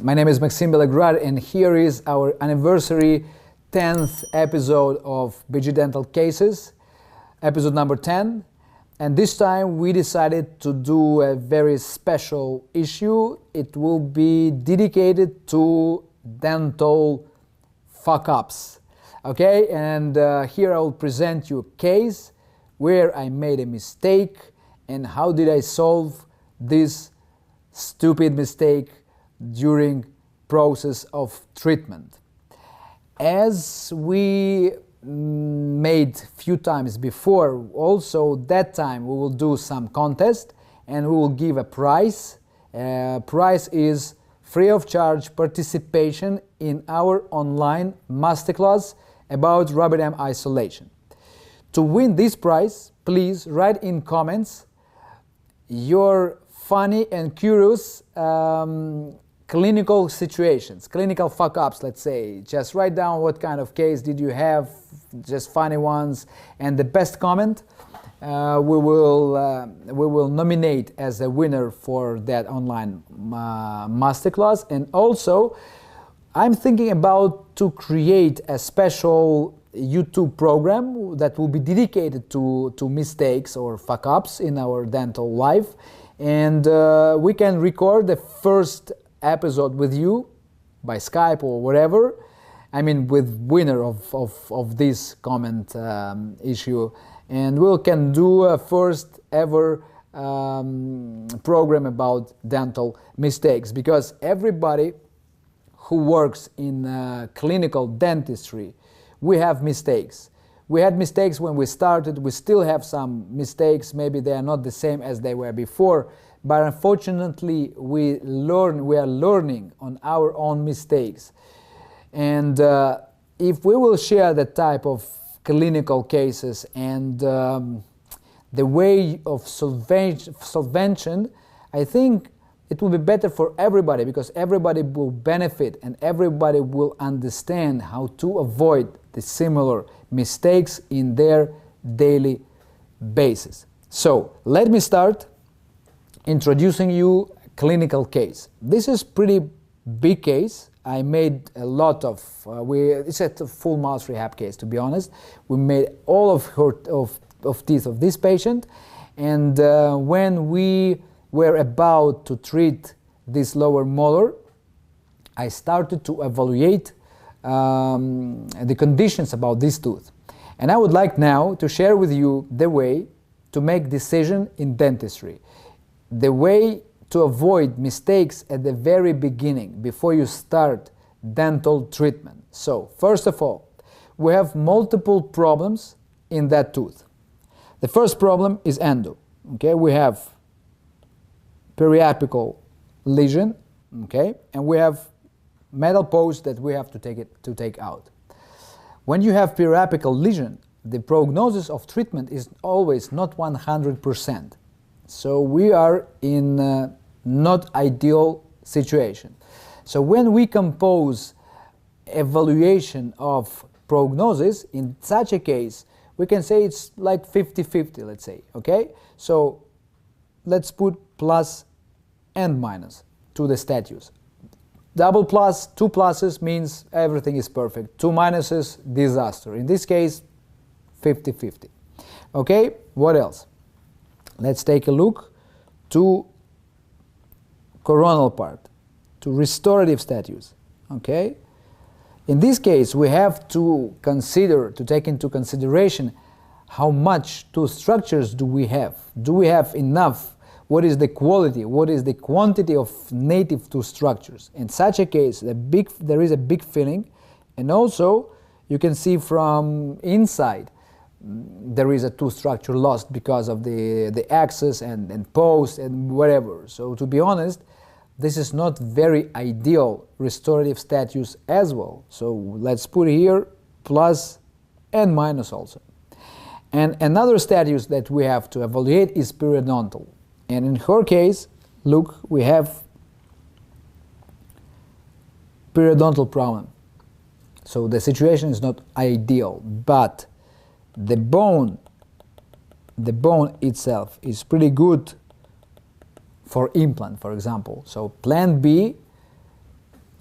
My name is Belograd, and here is our anniversary 10th episode of BG Dental Cases, episode number 10. And this time we decided to do a very special issue. It will be dedicated to dental fuck-ups. Okay, and here I will present you a case where I made a mistake and how did I solve this stupid mistake during process of treatment. As we made few times before, also that time we will do some contest and we will give a prize. Prize is free of charge participation in our online masterclass about rubber dam isolation. To win this prize, please write in comments your funny and curious clinical situations, clinical fuck-ups, let's say. Just write down what kind of case did you have, just funny ones, and the best comment we will nominate as a winner for that online masterclass. And also, I'm thinking about to create a special YouTube program that will be dedicated to mistakes or fuck-ups in our dental life, and we can record the first episode with you by Skype or whatever. I mean, with winner of this comment issue, and we can do a first ever program about dental mistakes, because everybody who works in clinical dentistry, we have mistakes. We had mistakes when we started, we still have some mistakes, maybe they are not the same as they were before, but unfortunately we are learning on our own mistakes. And if we will share that type of clinical cases and the way of solvention, I think it will be better for everybody, because everybody will benefit and everybody will understand how to avoid the similar mistakes in their daily basis. So let me start introducing you a clinical case. This is pretty big case. I made a lot of, it's a full mouth rehab case, to be honest. We made all of teeth of this patient, and when we were about to treat this lower molar, I started to evaluate the conditions about this tooth. And I would like now to share with you the way to make decision in dentistry, the way to avoid mistakes at the very beginning before you start dental treatment. So first of all, we have multiple problems in that tooth. The first problem is endo. Okay, we have periapical lesion, okay, and we have metal post that we have to take out. When you have periapical lesion, the prognosis of treatment is always not 100%. So we are in a not ideal situation. So when we compose evaluation of prognosis, in such a case, we can say it's like 50-50, let's say, okay? So let's put plus and minus to the status. Double plus, two pluses means everything is perfect. Two minuses, disaster. In this case, 50-50. Okay, what else? Let's take a look to coronal part, to restorative status. Okay, in this case we have to take into consideration how much tooth structures do we have. Do we have enough? What is the quality? What is the quantity of native tooth structures? In such a case, there is a big filling, and also you can see from inside there is a tooth structure lost because of the axis and post and whatever. So to be honest, this is not very ideal restorative status as well. So let's put here plus and minus also. And another status that we have to evaluate is periodontal. And in her case, look, we have periodontal problem. So the situation is not ideal, but the bone itself is pretty good for implant, for example. So plan B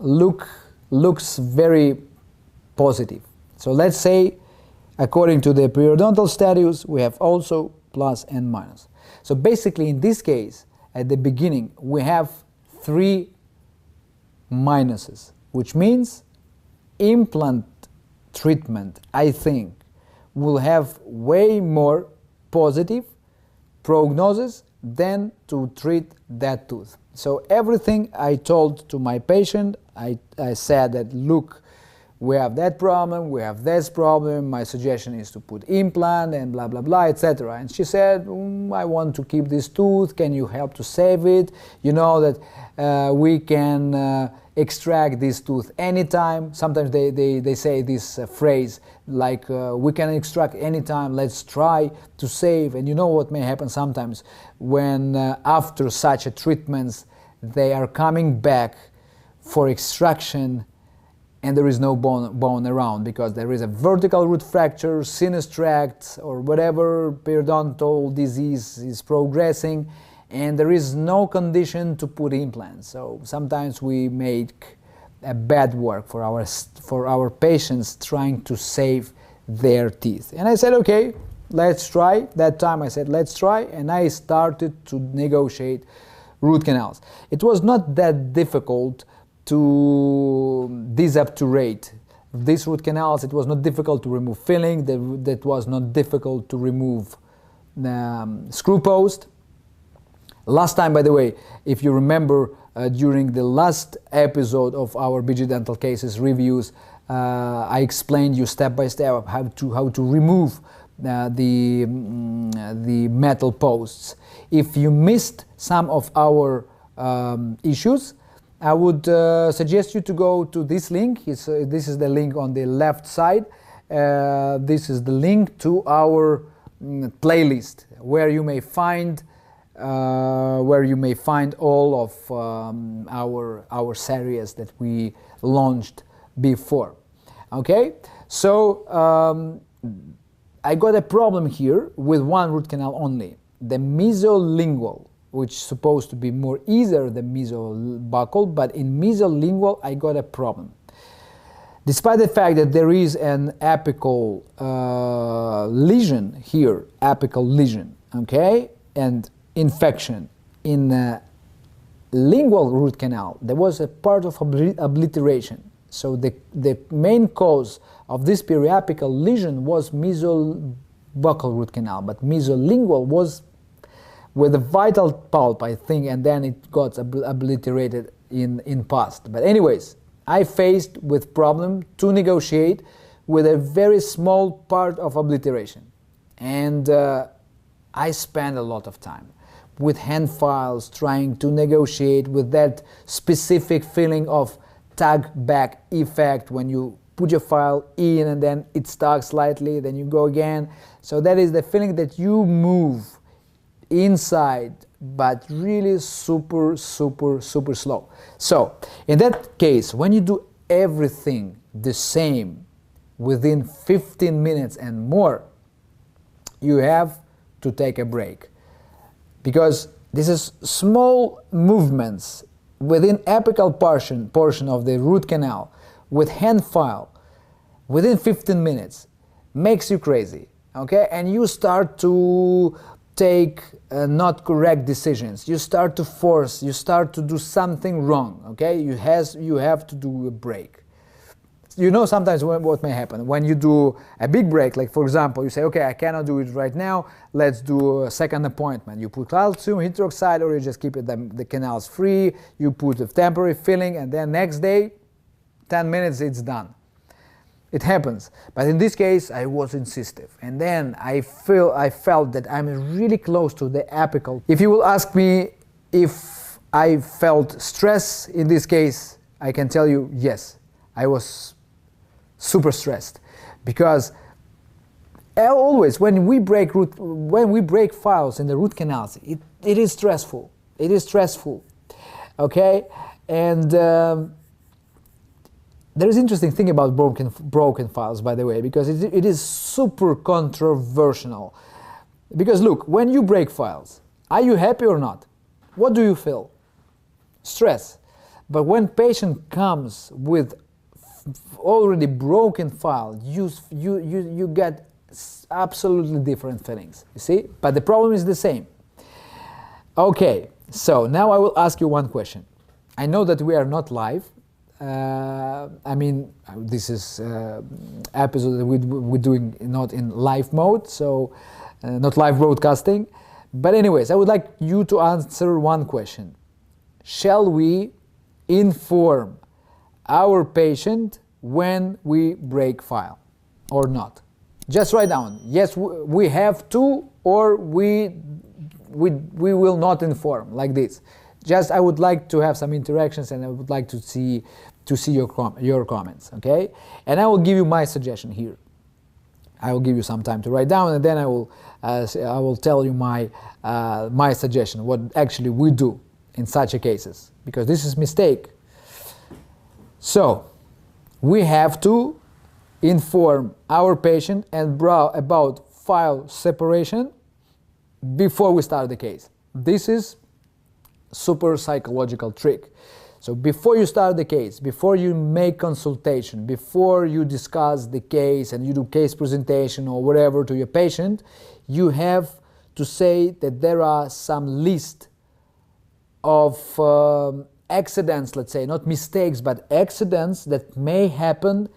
looks very positive. So let's say, according to the periodontal status, we have also plus and minus. So basically, in this case, at the beginning, we have 3 minuses, which means implant treatment, I think, will have way more positive prognosis than to treat that tooth. So everything I told to my patient, I said that, look, we have that problem, we have this problem, my suggestion is to put implant and blah, blah, blah, etc. And she said, I want to keep this tooth, can you help to save it? You know that we can extract this tooth anytime. Sometimes they say this phrase like, we can extract anytime, let's try to save. And you know what may happen sometimes when after such a treatments, they are coming back for extraction and there is no bone around because there is a vertical root fracture, sinus tract, or whatever periodontal disease is progressing, and there is no condition to put implants. So sometimes we make a bad work for our patients trying to save their teeth. And I said, okay, let's try. That time I said, let's try, and I started to negotiate root canals. It was not that difficult to disobturate these root canals. It was not difficult to remove filling, that was not difficult to remove screw post. Last time, by the way, if you remember, during the last episode of our BG Dental Cases reviews, I explained you step by step how to remove the metal posts. If you missed some of our issues, I would suggest you to go to this link. This is the link on the left side. This is the link to our playlist where you may find all of our series that we launched before. Okay, so I got a problem here with one root canal only, the mesolingual, which is supposed to be more easier than mesobuccal, but in mesolingual I got a problem. Despite the fact that there is an apical lesion here, apical lesion, okay, and infection in lingual root canal, there was a part of obliteration. So the main cause of this periapical lesion was mesobuccal root canal, but mesolingual was with a vital pulp, I think, and then it got obliterated in past. But anyways, I faced with problem to negotiate with a very small part of obliteration. And I spent a lot of time with hand files trying to negotiate with that specific feeling of tug back effect when you put your file in and then it stuck slightly, then you go again. So that is the feeling that you move inside, but really super slow. So in that case, when you do everything the same within 15 minutes and more, you have to take a break, because this is small movements within apical portion of the root canal with hand file within 15 minutes makes you crazy, okay? And you start to take not correct decisions, you start to force, you start to do something wrong, okay? You have to do a break. You know sometimes what may happen when you do a big break, like for example, you say, okay, I cannot do it right now, let's do a second appointment. You put calcium hydroxide, or you just keep the canals free, you put a temporary filling, and then next day, 10 minutes, it's done. It happens, but in this case I was insistent, and then I felt that I'm really close to the apical. If you will ask me if I felt stress in this case, I can tell you yes, I was super stressed, because always when we break files in the root canals, it is stressful. It is stressful, okay, and. There is an interesting thing about broken files, by the way, because it is super controversial. Because look, when you break files, are you happy or not? What do you feel? Stress. But when patient comes with already broken file, you get absolutely different feelings, you see? But the problem is the same. Okay, so now I will ask you one question. I know that we are not live. I mean, this is episode that we're doing not in live mode, so not live broadcasting. But anyways, I would like you to answer one question. Shall we inform our patient when we break file or not? Just write down, yes, we have to, or we will not inform, like this. Just I would like to have some interactions, and I would like to see your comments, okay? And I will give you my suggestion here. I will give you some time to write down, and then I will tell you my suggestion, what actually we do in such a cases, because this is mistake. So we have to inform our patient about file separation before we start the case. This is super psychological trick. So before you start the case, before you make consultation, before you discuss the case and you do case presentation or whatever to your patient, you have to say that there are some list of accidents, let's say, not mistakes, but accidents that may happen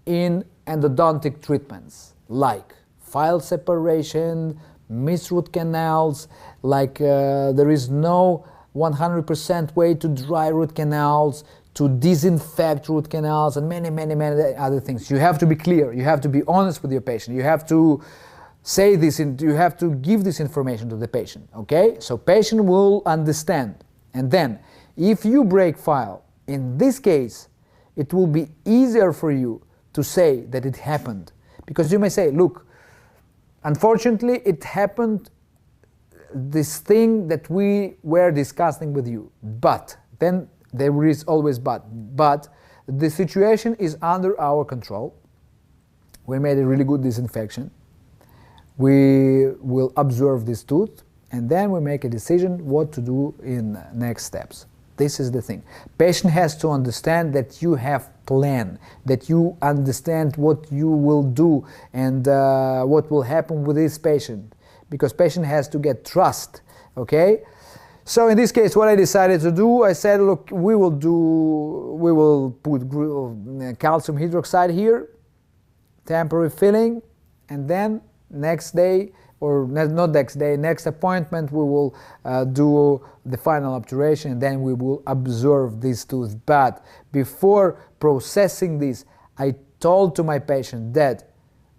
in endodontic treatments, like file separation, missed root canals, like there is no 100% way to dry root canals, to disinfect root canals, and many other things. You have to be clear, you have to be honest with your patient, you have to say this, you have to give this information to the patient, okay? So patient will understand. And then, if you break file, in this case, it will be easier for you to say that it happened. Because you may say, look, unfortunately it happened, this thing that we were discussing with you, but then there is always but the situation is under our control. We made a really good disinfection. We will observe this tooth, and then we make a decision what to do in next steps. This is the thing. Patient has to understand that you have plan, that you understand what you will do and what will happen with this patient, because patient has to get trust, okay? So in this case, what I decided to do, I said, look, we will put calcium hydroxide here, temporary filling, and then next day, or not next day, next appointment, we will do the final obturation, and then we will observe this tooth. But before processing this, I told to my patient that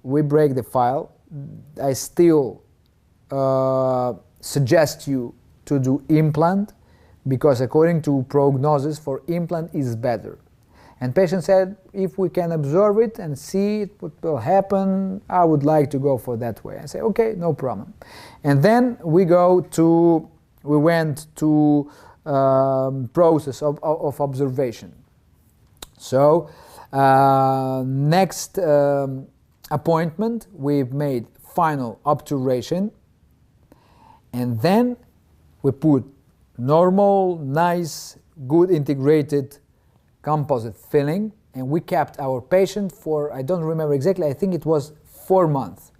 we break the file. I still suggest you to do implant, because according to prognosis, for implant is better. And patient said, if we can observe it and see what will happen, I would like to go for that way. I say, okay, no problem. And then we went to process of observation. So next appointment, we made final obturation, and then we put normal, nice, good integrated composite filling, and we kept our patient for, I don't remember exactly, I think it was 4 months.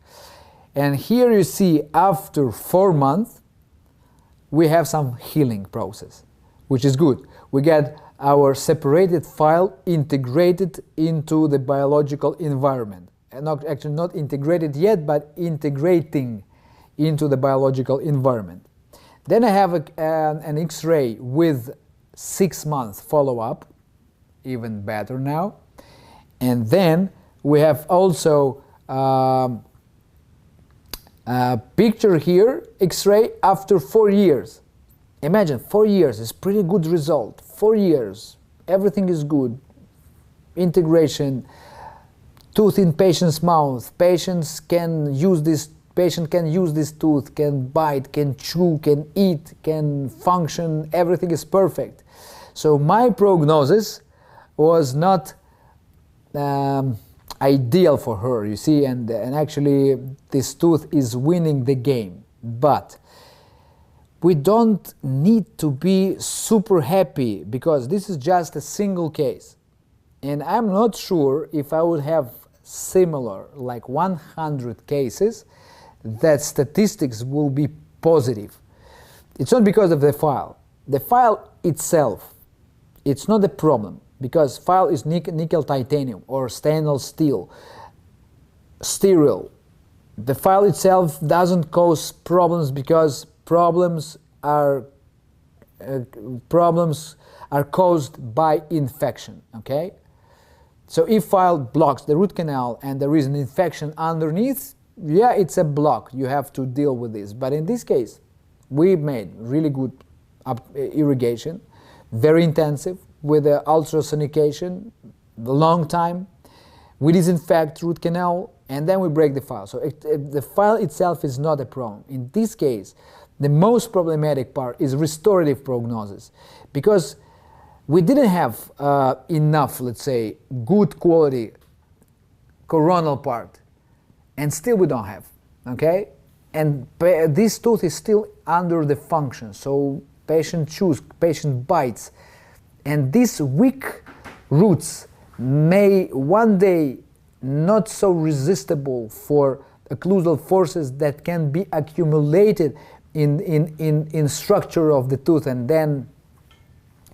And here you see, after 4 months, we have some healing process, which is good. We get our separated file integrated into the biological environment. And actually not integrated yet, but integrating into the biological environment. Then I have an X-ray with 6 months follow-up, even better now. And then we have also a picture here, X-ray after 4 years. Imagine, 4 years is pretty good result. 4 years, everything is good. Integration, tooth in patient's mouth. Patient can use this tooth, can bite, can chew, can eat, can function. Everything is perfect. So my prognosis was not ideal for her, you see, and actually this tooth is winning the game. But we don't need to be super happy because this is just a single case. And I'm not sure if I would have similar, like 100 cases, that statistics will be positive. It's not because of the file. The file itself, it's not the problem, because file is nickel titanium or stainless steel, sterile. The file itself doesn't cause problems because problems are caused by infection, okay? So if file blocks the root canal and there is an infection underneath, yeah, it's a block. You have to deal with this. But in this case, we made really good irrigation, very intensive, with the ultrasonication, the long time. We disinfect root canal and then we break the file. So the file itself is not a problem. In this case, the most problematic part is restorative prognosis, because we didn't have enough, let's say, good quality coronal part, and still we don't have, okay? And this tooth is still under the function, so patient chews, patient bites, and these weak roots may one day not so resistible for occlusal forces that can be accumulated in structure of the tooth, and then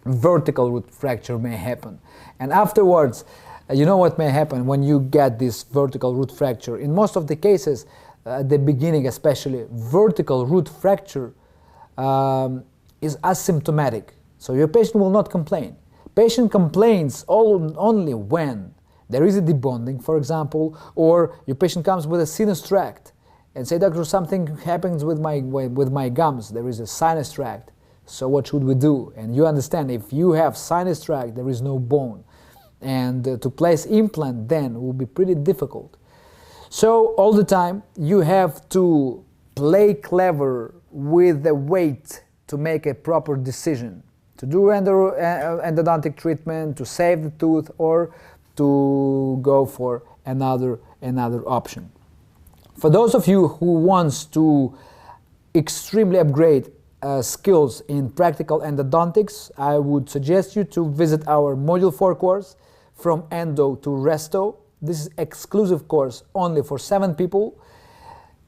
vertical root fracture may happen. And afterwards, you know what may happen when you get this vertical root fracture? In most of the cases, at the beginning especially, vertical root fracture is asymptomatic. So your patient will not complain. Patient complains only when there is a debonding, for example, or your patient comes with a sinus tract and say, doctor, something happens with my gums, there is a sinus tract. So what should we do? And you understand, if you have sinus tract, there is no bone. And to place implant then will be pretty difficult. So all the time you have to play clever with the weight to make a proper decision. To do endodontic treatment, to save the tooth, or to go for another option. For those of you who wants to extremely upgrade skills in practical endodontics, I would suggest you to visit our Module 4 course, From Endo to Resto. This is exclusive course only for 7 people,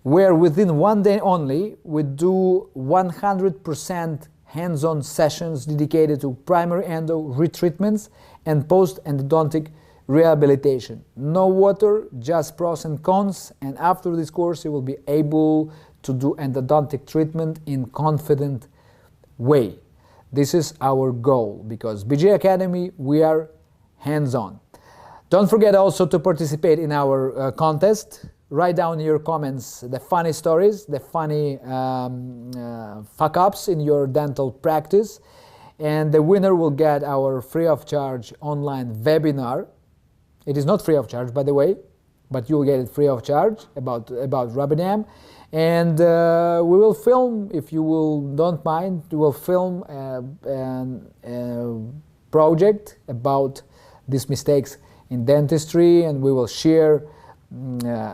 where within 1 day only we do 100% hands-on sessions dedicated to primary endo retreatments and post-endodontic rehabilitation. No water, just pros and cons, and after this course you will be able to do endodontic treatment in confident way. This is our goal, because BG Academy, we are hands-on. Don't forget also to participate in our contest. Write down in your comments the funny stories, the funny fuck-ups in your dental practice, and the winner will get our free of charge online webinar. It is not free of charge, by the way, but you will get it free of charge about Rubberdam. And we will film, if you don't mind, we will film a project about these mistakes in dentistry, and we will share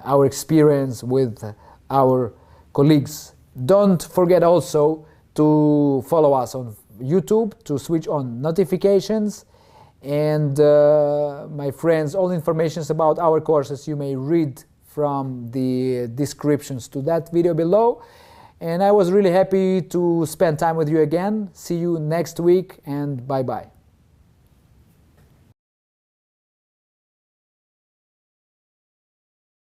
our experience with our colleagues. Don't forget also to follow us on YouTube, to switch on notifications. And my friends, all informations about our courses you may read from the descriptions to that video below. And I was really happy to spend time with you again. See you next week, and bye-bye.